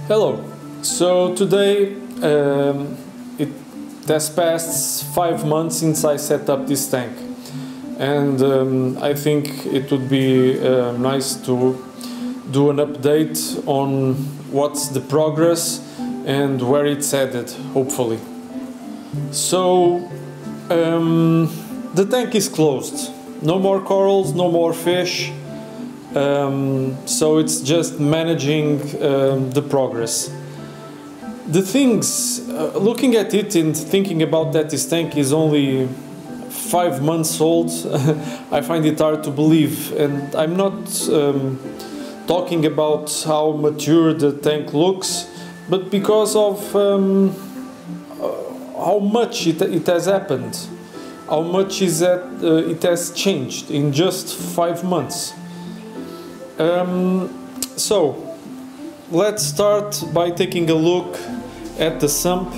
Hello. So today it has passed 5 months since I set up this tank, and I think it would be nice to do an update on what's the progress and where it's headed, hopefully. So the tank is closed. No more corals, no more fish. So it's just managing the progress. The things, looking at it and thinking about that this tank is only 5 months old, I find it hard to believe. And I'm not talking about how mature the tank looks, but because of how much it has happened, how much it has changed in just 5 months. So let's start by taking a look at the sump.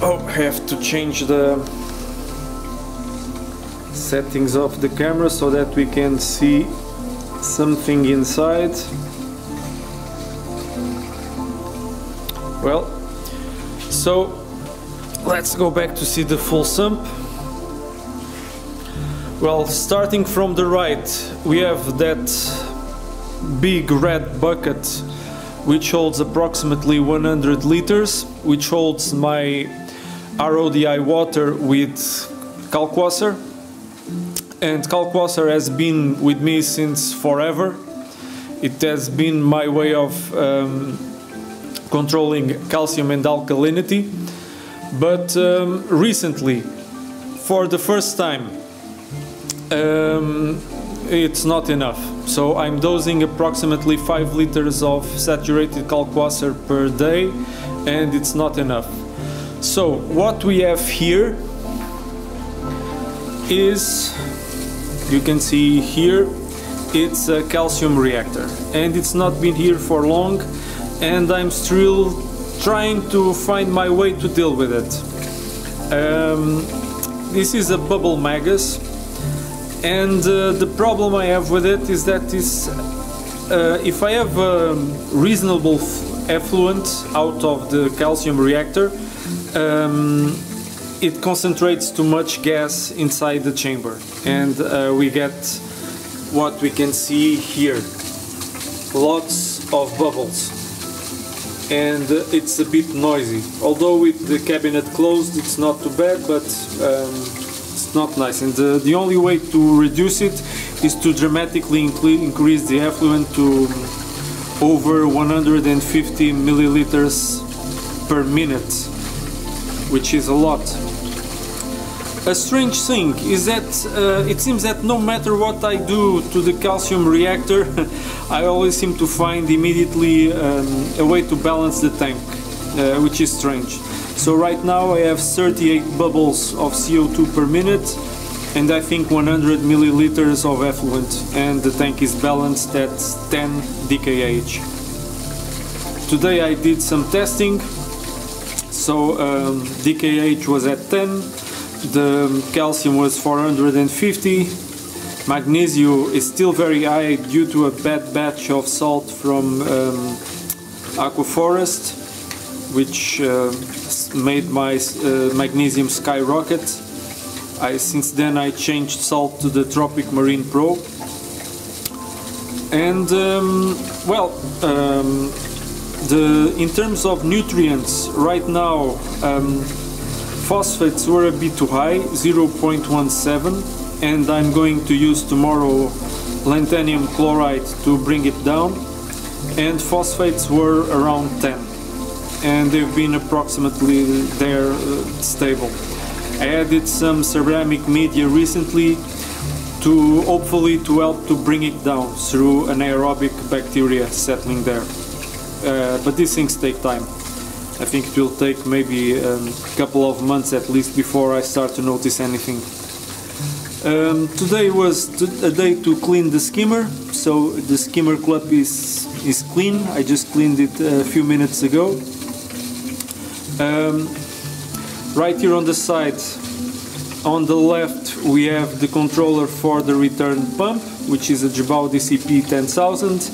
Oh, I have to change the settings of the camera so that we can see something inside. Well, so let's go back to see the full sump. Well, starting from the right, we have that big red bucket which holds approximately 100 liters, which holds my RODI water with kalkwasser. And kalkwasser has been with me since forever. It has been my way of controlling calcium and alkalinity. But recently, for the first time, it's not enough. So I'm dosing approximately 5 liters of saturated kalkwasser per day, and it's not enough. So what we have here is, you can see here, it's a calcium reactor, and it's not been here for long, and I'm still trying to find my way to deal with it. This is a bubble magus, and the problem I have with it is that if I have a reasonable effluent out of the calcium reactor, it concentrates too much gas inside the chamber, and we get what we can see here, lots of bubbles. And it's a bit noisy. Although with the cabinet closed it's not too bad, but it's not nice. And the only way to reduce it is to dramatically increase the effluent to over 150 milliliters per minute, which is a lot. A strange thing is that it seems that no matter what I do to the calcium reactor, I always seem to find immediately a way to balance the tank, which is strange. So right now I have 38 bubbles of CO2 per minute, and I think 100 milliliters of effluent, and the tank is balanced at 10 DKH. Today I did some testing, so DKH was at 10, the calcium was 450, magnesium is still very high due to a bad batch of salt from Aquaforest, which made my magnesium skyrocket. Since then I changed salt to the Tropic Marine Pro. And in terms of nutrients, right now phosphates were a bit too high, 0.17, and I'm going to use tomorrow lanthanum chloride to bring it down, and phosphates were around 10, and they've been approximately there, stable. I added some ceramic media recently to hopefully to help to bring it down through anaerobic bacteria settling there, but these things take time. I think it will take maybe a couple of months at least before I start to notice anything. Today was a day to clean the skimmer, so the skimmer club is clean. I just cleaned it a few minutes ago. Right here on the side, On the left we have the controller for the return pump, which is a Jabao DCP 10,000,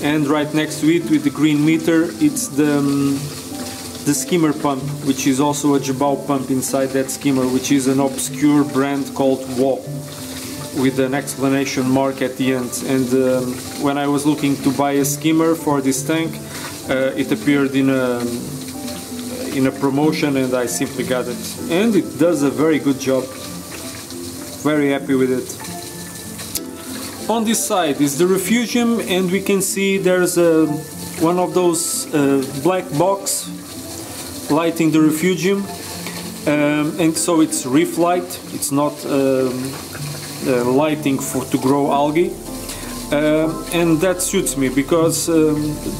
and right next to it with the green meter it's the skimmer pump, which is also a Jabao pump inside that skimmer, which is an obscure brand called WO, with an exclamation mark at the end. And when I was looking to buy a skimmer for this tank, it appeared in a promotion and I simply got it. And it does a very good job. Very happy with it. On this side is the refugium, and we can see there's one of those black box lighting the refugium. And so it's reef light, it's not lighting to grow algae. And that suits me because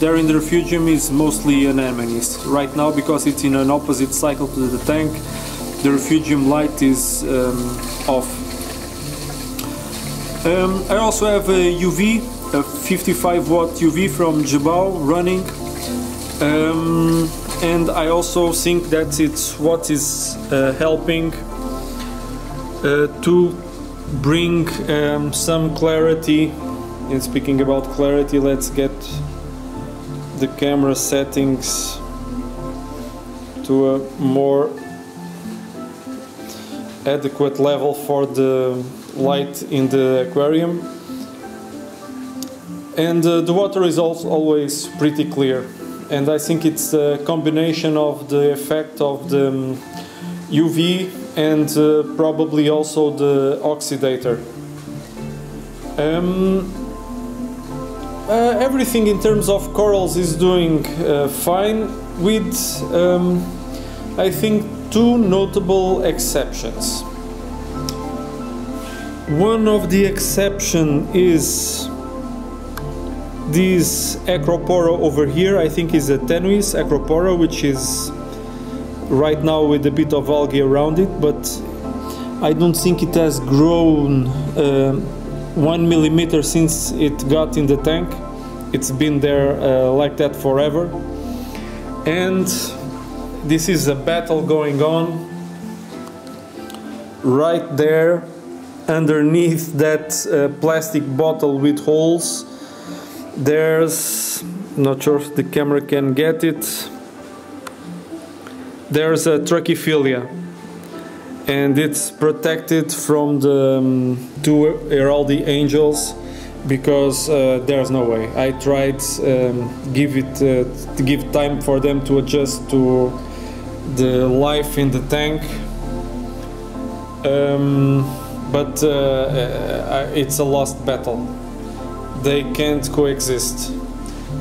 there in the refugium is mostly anemones. Right now, because it's in an opposite cycle to the tank, the refugium light is off. I also have a UV, a 55 watt UV from Jabao running, and I also think that it's what is helping to bring some clarity. And speaking about clarity, let's get the camera settings to a more adequate level for the light in the aquarium. And the water is also always pretty clear, and I think it's a combination of the effect of the UV and probably also the oxidator. Everything in terms of corals is doing fine, with I think two notable exceptions. One of the exception is this Acropora over here. I think is a tenuis Acropora, which is right now with a bit of algae around it, but I don't think it has grown 1 millimeter since it got in the tank. It's been there like that forever. And this is a battle going on right there underneath that plastic bottle with holes. There's, not sure if the camera can get it, there's a Trachyphilia, and it's protected from the two heraldi angels because there's no way. I tried to give time for them to adjust to the life in the tank, but it's a lost battle. They can't coexist.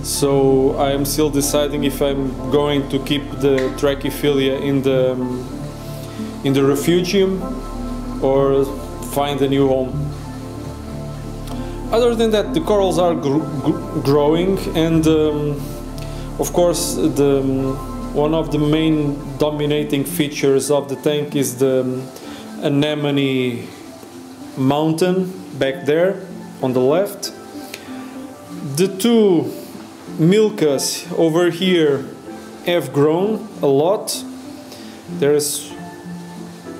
So I am still deciding if I'm going to keep the Trachyphilia in the refugium or find a new home. Other than that, the corals are growing, and of course one of the main dominating features of the tank is the anemone mountain back there on the left. The two milkas over here have grown a lot. There's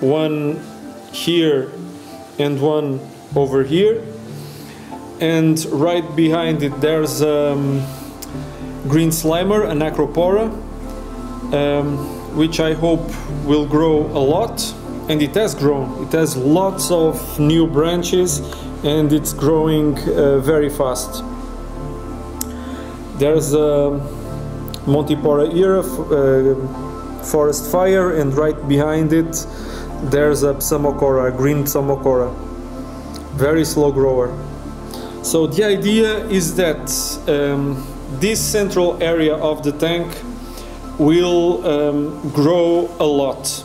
one here and one over here, and right behind it there's green slimer, an Acropora, which I hope will grow a lot, and it has grown. It has lots of new branches and it's growing very fast. There's a Montipora era, forest fire, and right behind it there's a Psamocora, a green Psamocora, very slow grower. So the idea is that this central area of the tank will grow a lot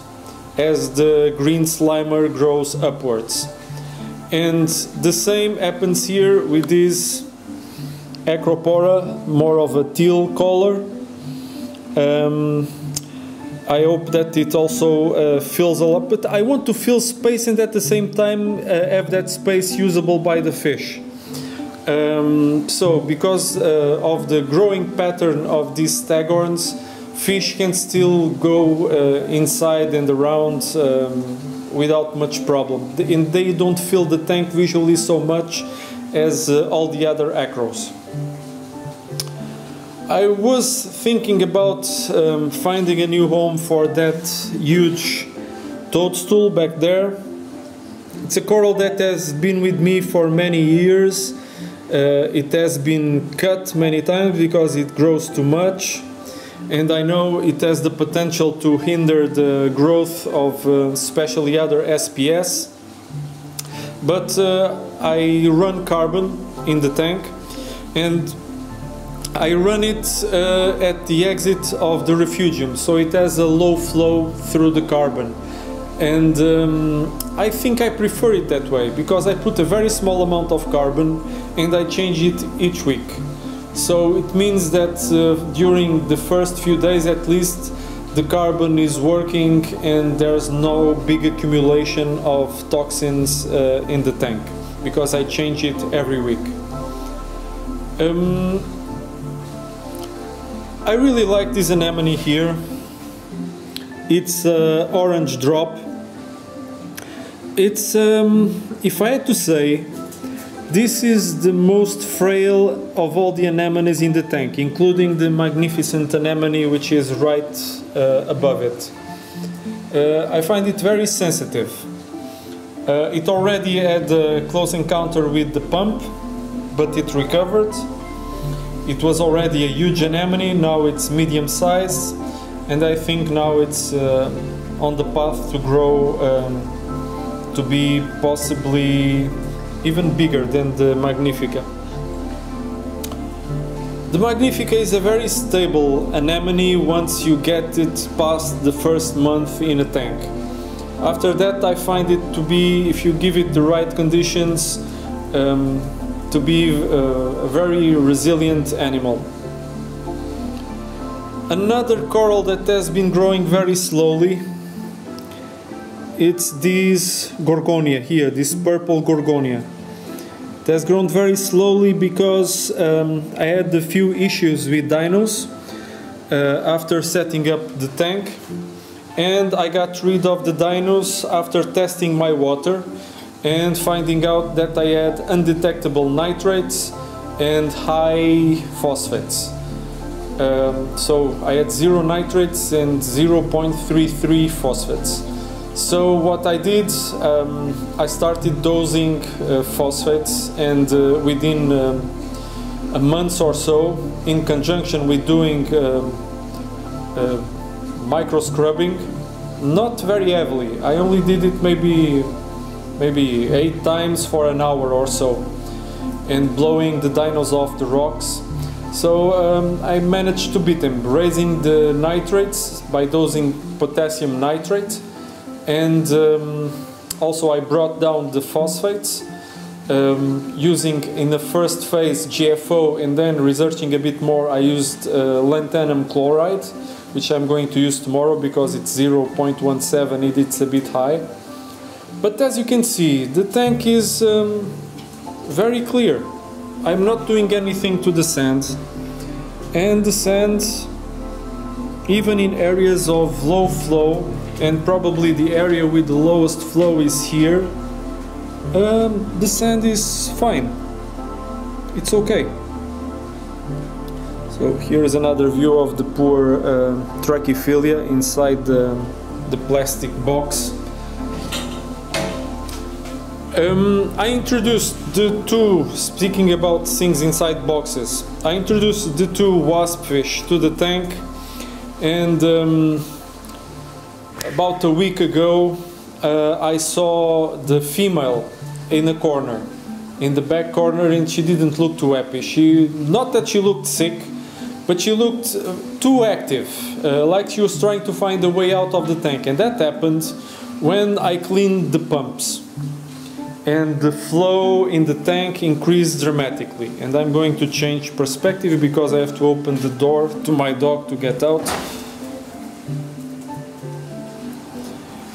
as the green slimer grows upwards, and the same happens here with this Acropora, more of a teal color. I hope that it also fills a lot, but I want to fill space and at the same time have that space usable by the fish. So because of the growing pattern of these staghorns, fish can still go inside and around without much problem, and they don't fill the tank visually so much as all the other acros. I was thinking about finding a new home for that huge toadstool back there. It's a coral that has been with me for many years. It has been cut many times because it grows too much, and I know it has the potential to hinder the growth of especially other SPS. But I run carbon in the tank, and I run it at the exit of the refugium, so it has a low flow through the carbon. And I think I prefer it that way, because I put a very small amount of carbon and I change it each week. So it means that during the first few days at least, the carbon is working and there's no big accumulation of toxins in the tank, because I change it every week. I really like this anemone here. It's orange drop. It's, if I had to say, this is the most frail of all the anemones in the tank, including the magnificent anemone which is right above it. I find it very sensitive. It already had a close encounter with the pump, but it recovered. It was already a huge anemone, now it's medium size, and I think now it's on the path to grow to be possibly even bigger than the Magnifica. The Magnifica is a very stable anemone once you get it past the first month in a tank. After that, I find it to be, if you give it the right conditions, to be a very resilient animal. Another coral that has been growing very slowly, it's this Gorgonia here, this purple Gorgonia. It has grown very slowly because I had a few issues with dinos after setting up the tank, and I got rid of the dinos after testing my water and finding out that I had undetectable nitrates and high phosphates. So I had 0 nitrates and 0.33 phosphates. So what I did, I started dosing phosphates, and within a month or so, in conjunction with doing micro scrubbing, not very heavily. I only did it maybe 8 times for an hour or so, and blowing the dinos off the rocks. So I managed to beat them, raising the nitrates by dosing potassium nitrate, and also I brought down the phosphates using in the first phase GFO, and then researching a bit more I used lanthanum chloride, which I'm going to use tomorrow because it's 0.17, it's a bit high. But as you can see, the tank is very clear. I'm not doing anything to the sand, and the sand, even in areas of low flow, and probably the area with the lowest flow is here, the sand is fine. It's okay. So here's another view of the poor Trachyphilia inside the plastic box. I introduced the two, speaking about things inside boxes, I introduced the two wasp fish to the tank, and about a week ago I saw the female in a corner, in the back corner, and she didn't look too happy. Not that she looked sick, but she looked too active, like she was trying to find a way out of the tank, and that happened when I cleaned the pumps. And the flow in the tank increased dramatically, and I'm going to change perspective because I have to open the door to my dog to get out.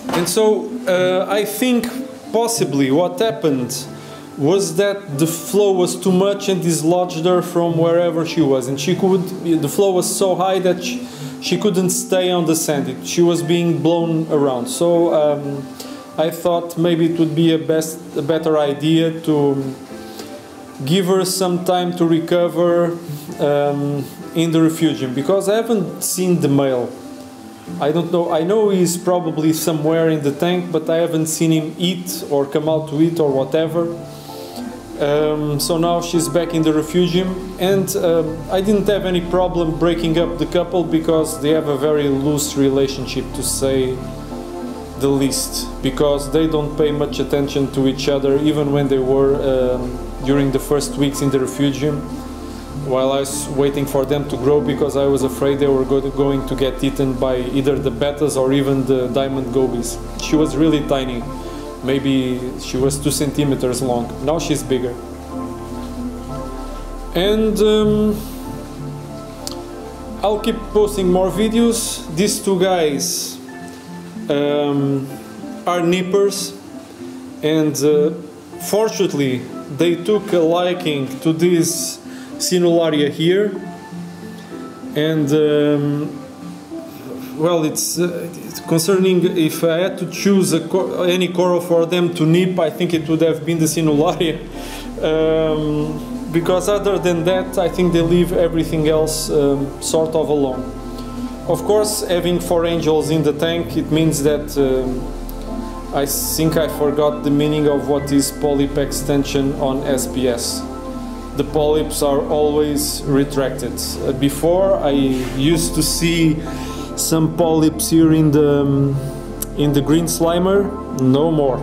And so I think possibly what happened was that the flow was too much and dislodged her from wherever she was, and the flow was so high that she couldn't stay on the sand. She was being blown around. So I thought maybe it would be a better idea to give her some time to recover in the refugium, because I haven't seen the male. I don't know, I know he's probably somewhere in the tank, but I haven't seen him eat or come out to eat or whatever. So now she's back in the refugium, and I didn't have any problem breaking up the couple because they have a very loose relationship, to say the least, because they don't pay much attention to each other, even when they were during the first weeks in the refugium, while I was waiting for them to grow, because I was afraid they were going to get eaten by either the bettas or even the diamond gobies. She was really tiny. Maybe she was 2 centimeters long. Now she's bigger. And I'll keep posting more videos. These two guys are nippers, and fortunately they took a liking to this Sinularia here, and well, it's concerning if I had to choose any coral for them to nip, I think it would have been the Sinularia, because other than that I think they leave everything else sort of alone. Of course, having 4 angels in the tank, it means that I think I forgot the meaning of what is polyp extension on SPS. The polyps are always retracted. Before I used to see some polyps here in the green slimer. No more.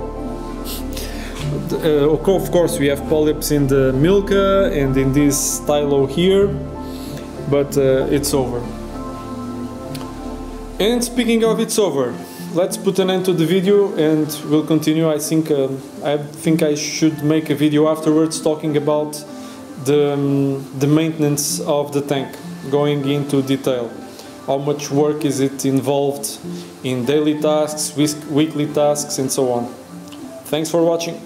Of course we have polyps in the Milka and in this stylo here, but it's over. And speaking of it's over, let's put an end to the video and we'll continue. I think I should make a video afterwards talking about the maintenance of the tank, going into detail. How much work is it involved in daily tasks, weekly tasks, and so on. Thanks for watching.